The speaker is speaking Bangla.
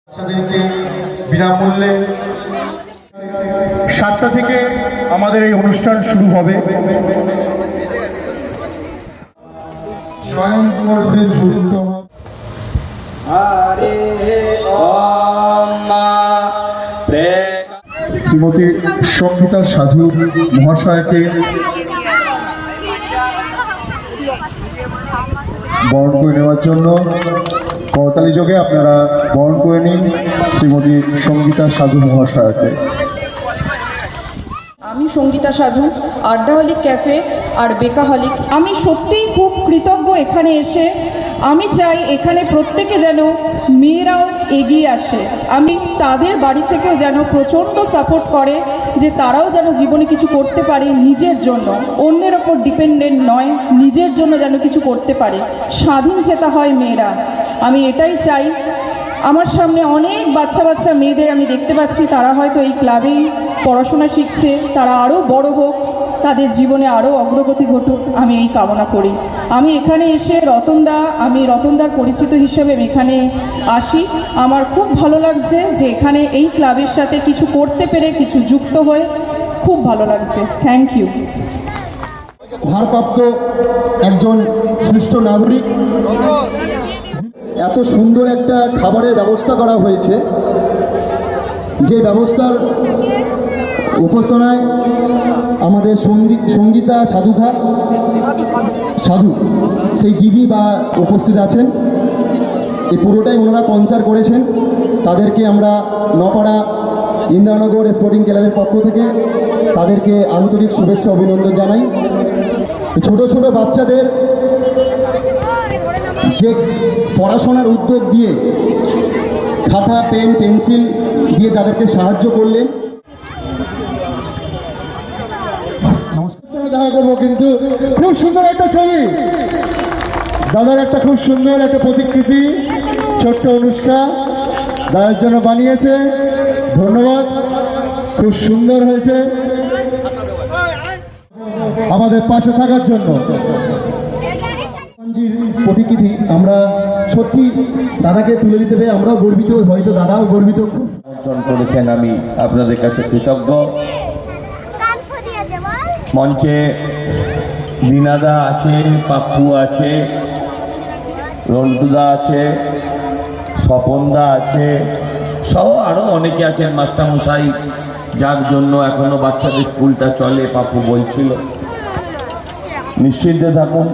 বাচ্চাদেরকে বিনামূল্যে 7টা থেকে আমাদের এই অনুষ্ঠান শুরু হবে। স্বয়ং পর্বে যুক্ত শ্রীমতী সঙ্গীতা সাধু মহাশয়কে বরণ করে নেওয়ার জন্য করতালি যোগে আপনারা বরণ করে নিন শ্রীমতী সঙ্গীতা সাধু মহাশয়কে। আমি সঙ্গীতা সাধু, আড্ডাহলিক ক্যাফে আর বেকাহলিক। আমি সত্যিই খুব কৃতজ্ঞ এখানে এসে। আমি চাই এখানে প্রত্যেকে যেন মেয়েরাও এগিয়ে আসে। আমি তাদের বাড়ি থেকেও যেন প্রচণ্ড সাপোর্ট করে, যে তারাও যেন জীবনে কিছু করতে পারে নিজের জন্য, অন্যের ওপর ডিপেন্ডেন্ট নয়, নিজের জন্য যেন কিছু করতে পারে, স্বাধীন চেতা হয় মেয়েরা। আমি এটাই চাই। আমার সামনে অনেক বাচ্চা বাচ্চা মেয়েদের আমি দেখতে পাচ্ছি, তারা হয়তো এই ক্লাবেই পড়াশোনা শিখছে, তারা আরও বড় হোক, তাদের জীবনে আরও অগ্রগতি ঘটুক, আমি এই কামনা করি। আমি এখানে এসে আমি রতনদার পরিচিত হিসেবে এখানে আসি। আমার খুব ভালো লাগছে যে এখানে এই ক্লাবের সাথে কিছু করতে পেরে, কিছু যুক্ত হয়ে খুব ভালো লাগছে। Thank you. ভারপ্রাপ্ত একজন সুষ্ঠ নাগরিক, এত সুন্দর একটা খাবারের ব্যবস্থা করা হয়েছে, যে ব্যবস্থার উপস্থাপনায় আমাদের সঙ্গীতা সাধু সেই দিদি বা উপস্থিত আছেন। এই পুরোটাই ওনারা স্পন্সর করেছেন। তাদেরকে আমরা নপাড়া ইন্দ্রানগর স্পোর্টিং ক্লাবের পক্ষ থেকে তাদেরকে আন্তরিক শুভেচ্ছা অভিনন্দন জানাই। ছোট ছোট বাচ্চাদের যে পড়াশোনার উদ্যোগ দিয়ে খাতা পেন পেন্সিল দিয়ে তাদেরকে সাহায্য করলেন। দেখা করবো, কিন্তু খুব সুন্দর একটা ছবি, দাদার একটা খুব সুন্দর একটা প্রতিকৃতি ছোট্ট অনুষ্কা দাদার জন্য বানিয়েছে। ধন্যবাদ, খুব সুন্দর হয়েছে। আমাদের পাশে থাকার জন্য প্রতিকৃতি আমরা সত্যি দাদাকে তুলে দিতে পেরে আমরাও গর্বিত, হয়তো দাদাও গর্বিত। খুব অর্জন করেছেন, আমি আপনাদের কাছে কৃতজ্ঞ। মঞ্চে দীনাদা আছে, পাপ্পু আছে, রন্টুদা আছে, স্বপনদা আছে, সহ আরও অনেকে আছেন, মাস্টারমশাই, যার জন্য এখনো বাচ্চাদের স্কুলটা চলে, পাপ্পু বলছিল। নিশ্চিন্তে থাকুন।